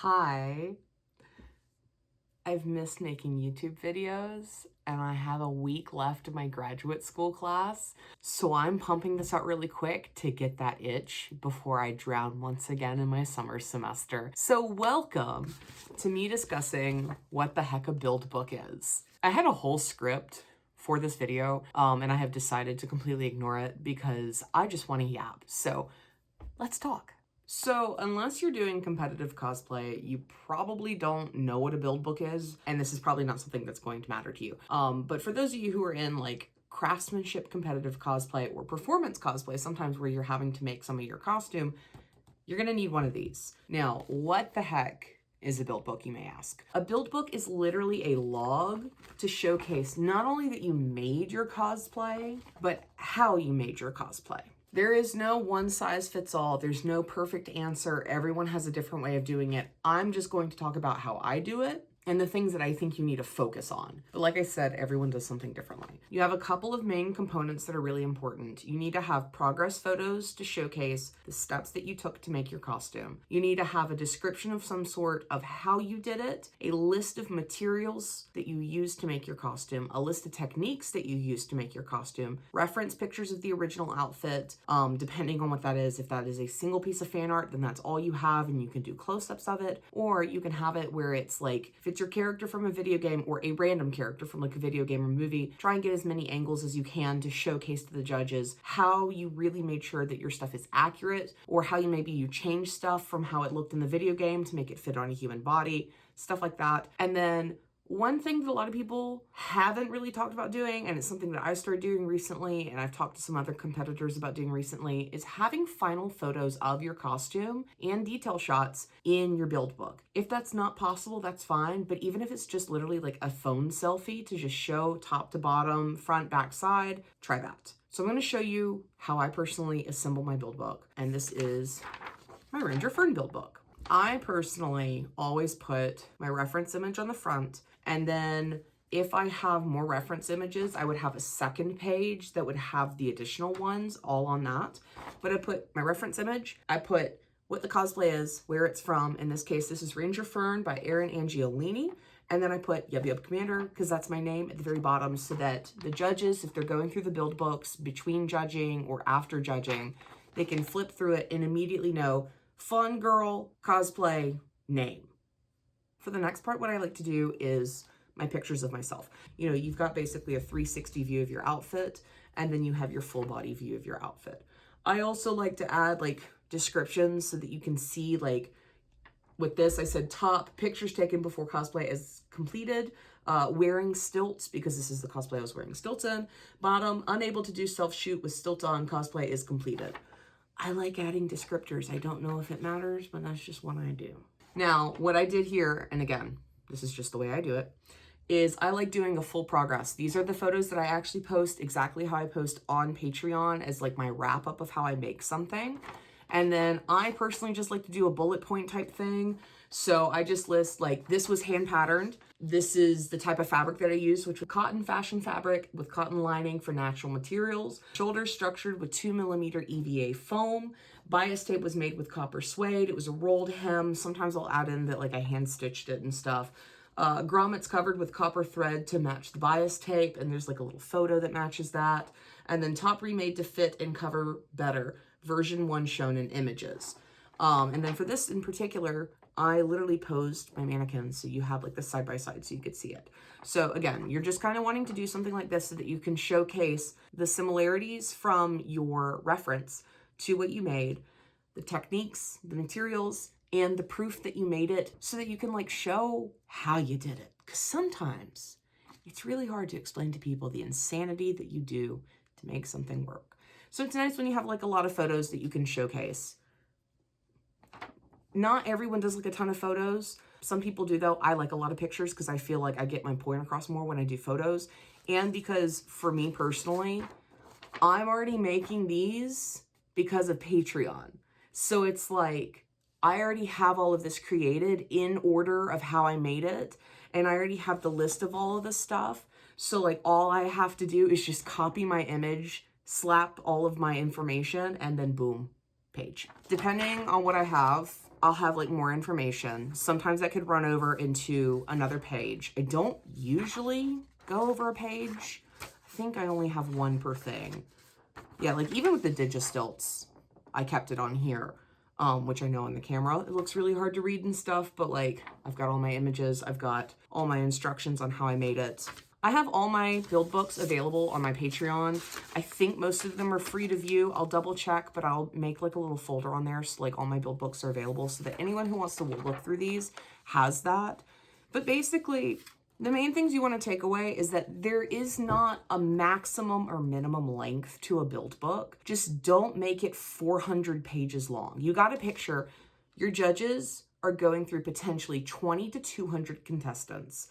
Hi, I've missed making YouTube videos and I have a week left of my graduate school class. So I'm pumping this out really quick to get that itch before I drown once again in my summer semester. So welcome to me discussing what the heck a build book is. I had a whole script for this video and I have decided to completely ignore it because I just want to yap. So let's talk. So unless you're doing competitive cosplay, you probably don't know what a build book is, and this is probably not something that's going to matter to you. But for those of you who are in like craftsmanship competitive cosplay or performance cosplay, sometimes where you're having to make some of your costume, you're gonna need one of these. Now, what the heck is a build book, you may ask? A build book is literally a log to showcase not only that you made your cosplay, but how you made your cosplay. There is no one size fits all. There's no perfect answer. Everyone has a different way of doing it. I'm just going to talk about how I do it and the things that I think you need to focus on. But like I said, everyone does something differently. You have a couple of main components that are really important. You need to have progress photos to showcase the steps that you took to make your costume. You need to have a description of some sort of how you did it, a list of materials that you used to make your costume, a list of techniques that you used to make your costume, reference pictures of the original outfit, depending on what that is. If that is a single piece of fan art, then that's all you have and you can do close-ups of it, or you can have it where it's like, if it's your character from a video game or a random character from like a video game or movie, try and get as many angles as you can to showcase to the judges how you really made sure that your stuff is accurate, or how you changed stuff from how it looked in the video game to make it fit on a human body, stuff like that. And then one thing that a lot of people haven't really talked about doing, and it's something that I started doing recently, and I've talked to some other competitors about doing recently, is having final photos of your costume and detail shots in your build book. If that's not possible, that's fine, but even if it's just literally like a phone selfie to just show top to bottom, front, back, side, try that. So I'm going to show you how I personally assemble my build book, and this is my Ranger Fern build book. I personally always put my reference image on the front, and then if I have more reference images, I would have a second page that would have the additional ones all on that. But I put my reference image, I put what the cosplay is, where it's from. In this case, this is Ranger Fern by Erin Angiolini. And then I put Yub Yub Commander, because that's my name, at the very bottom, so that the judges, if they're going through the build books between judging or after judging, they can flip through it and immediately know fun girl cosplay name. For the next part, what I like to do is my pictures of myself. You know, you've got basically a 360 view of your outfit, and then you have your full body view of your outfit. I also like to add like descriptions so that you can see, like with this, I said top pictures taken before cosplay is completed, wearing stilts, because this is the cosplay I was wearing stilts in. Bottom, unable to do self-shoot with stilts on, cosplay is completed. I like adding descriptors. I don't know if it matters, but that's just what I do. Now, what I did here, and again, this is just the way I do it, is I like doing a full progress. These are the photos that I actually post exactly how I post on Patreon as like my wrap up of how I make something. And then I personally just like to do a bullet point type thing. So I just list like, this was hand patterned. This is the type of fabric that I used, which was cotton fashion fabric with cotton lining for natural materials. Shoulders structured with 2mm EVA foam. Bias tape was made with copper suede. It was a rolled hem. Sometimes I'll add in that like I hand stitched it and stuff. Grommets covered with copper thread to match the bias tape, and there's like a little photo that matches that. And then top remade to fit and cover better. Version 1 shown in images. And then for this in particular, I literally posed my mannequins so you have like the side by side so you could see it. So again, you're just kind of wanting to do something like this so that you can showcase the similarities from your reference to what you made, the techniques, the materials, and the proof that you made it, so that you can like show how you did it. Because sometimes it's really hard to explain to people the insanity that you do to make something work. So it's nice when you have like a lot of photos that you can showcase. Not everyone does like a ton of photos. Some people do though. I like a lot of pictures because I feel like I get my point across more when I do photos. And because for me personally, I'm already making these because of Patreon. So it's like, I already have all of this created in order of how I made it. And I already have the list of all of this stuff. So like all I have to do is just copy my image, slap all of my information, and then boom, page. Depending on what I have, I'll have like more information. Sometimes that could run over into another page. I don't usually go over a page. I think I only have one per thing. Yeah, like even with the Digistilts, I kept it on here, which I know on the camera, it looks really hard to read and stuff, but like I've got all my images, I've got all my instructions on how I made it. I have all my build books available on my Patreon. I think most of them are free to view. I'll double check, but I'll make like a little folder on there so like all my build books are available so that anyone who wants to look through these has that. But basically, the main things you want to take away is that there is not a maximum or minimum length to a build book. Just don't make it 400 pages long. You got to picture your judges are going through potentially 20 to 200 contestants.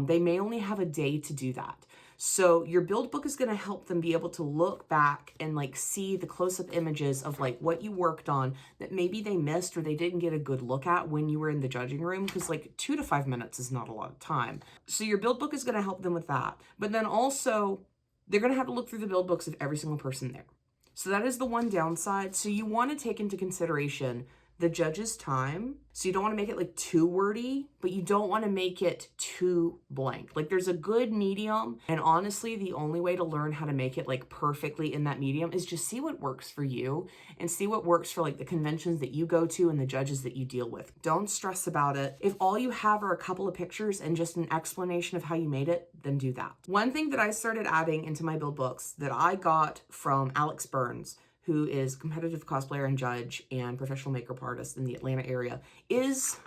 They may only have a day to do that. So your build book is going to help them be able to look back and like see the close-up images of like what you worked on that maybe they missed or they didn't get a good look at when you were in the judging room, because like 2 to 5 minutes is not a lot of time. So your build book is going to help them with that. But then also they're going to have to look through the build books of every single person there. So that is the one downside. So you want to take into consideration the judge's time. So you don't want to make it like too wordy, but you don't want to make it too blank. Like there's a good medium. And honestly, the only way to learn how to make it like perfectly in that medium is just see what works for you and see what works for like the conventions that you go to and the judges that you deal with. Don't stress about it. If all you have are a couple of pictures and just an explanation of how you made it, then do that. One thing that I started adding into my build books that I got from Alex Burns, who is competitive cosplayer and judge and professional makeup artist in the Atlanta area, is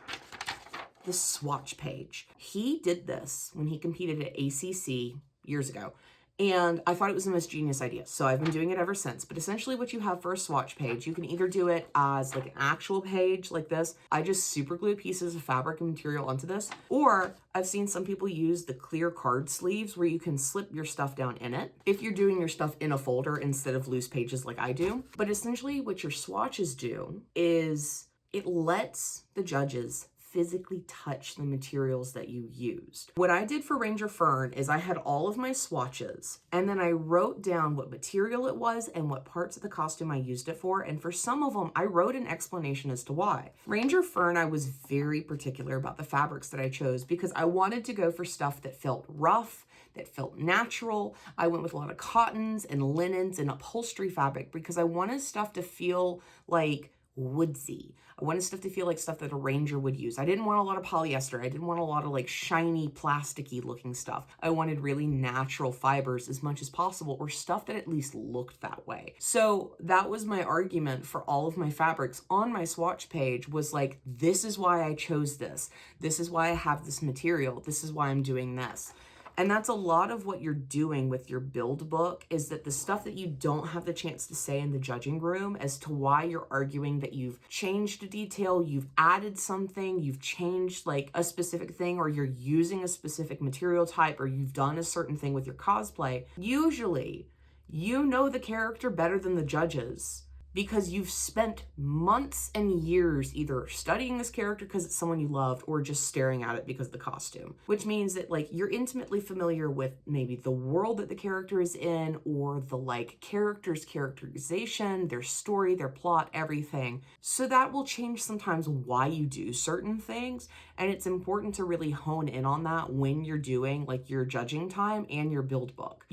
the swatch page. He did this when he competed at ACC years ago, and I thought it was the most genius idea. So I've been doing it ever since. But essentially what you have for a swatch page, you can either do it as like an actual page like this. I just super glue pieces of fabric and material onto this. Or I've seen some people use the clear card sleeves where you can slip your stuff down in it if you're doing your stuff in a folder instead of loose pages like I do. But essentially what your swatches do is it lets the judges physically touch the materials that you used. What I did for Ranger Fern is I had all of my swatches and then I wrote down what material it was and what parts of the costume I used it for. And for some of them, I wrote an explanation as to why. Ranger Fern, I was very particular about the fabrics that I chose because I wanted to go for stuff that felt rough, that felt natural. I went with a lot of cottons and linens and upholstery fabric because I wanted stuff to feel like woodsy. I wanted stuff to feel like stuff that a ranger would use. I didn't want a lot of polyester. I didn't want a lot of like shiny, plasticky looking stuff. I wanted really natural fibers as much as possible, or stuff that at least looked that way. So that was my argument for all of my fabrics on my swatch page, was like, this is why I chose this. This is why I have this material. This is why I'm doing this. And that's a lot of what you're doing with your build book, is that the stuff that you don't have the chance to say in the judging room as to why you're arguing that you've changed a detail, you've added something, you've changed like a specific thing, or you're using a specific material type, or you've done a certain thing with your cosplay. Usually, you know the character better than the judges, because you've spent months and years either studying this character because it's someone you loved or just staring at it because of the costume, which means that like you're intimately familiar with maybe the world that the character is in, or the like character's characterization, their story, their plot, everything. So that will change sometimes why you do certain things. And it's important to really hone in on that when you're doing like your judging time and your build book.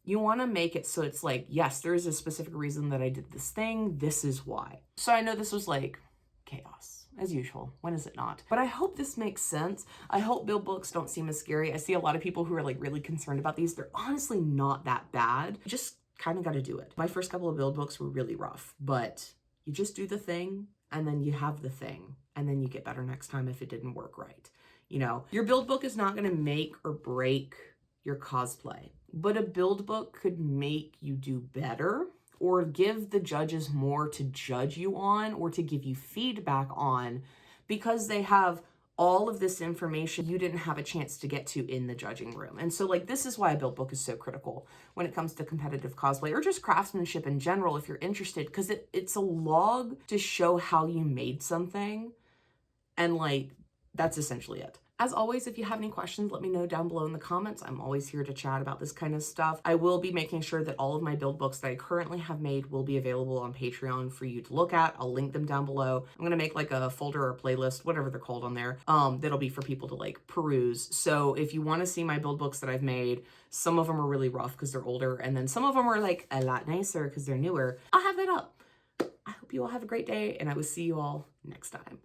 You want to make it so it's like, yes, there is a specific reason that I did this thing. This is why. So I know this was like chaos, as usual. When is it not? But I hope this makes sense. I hope build books don't seem as scary. I see a lot of people who are like really concerned about these. They're honestly not that bad. You just kind of got to do it. My first couple of build books were really rough, but you just do the thing and then you have the thing and then you get better next time if it didn't work right. You know, your build book is not going to make or break your cosplay, but a build book could make you do better or give the judges more to judge you on or to give you feedback on, because they have all of this information you didn't have a chance to get to in the judging room. And so like, this is why a build book is so critical when it comes to competitive cosplay or just craftsmanship in general, if you're interested, because it's a log to show how you made something. And like, that's essentially it. As always, if you have any questions, let me know down below in the comments. I'm always here to chat about this kind of stuff. I will be making sure that all of my build books that I currently have made will be available on Patreon for you to look at. I'll link them down below. I'm gonna make like a folder or playlist, whatever they're called on there, that'll be for people to like peruse. So if you want to see my build books that I've made, some of them are really rough because they're older, and then some of them are like a lot nicer because they're newer. I'll have it up. I hope you all have a great day, and I will see you all next time.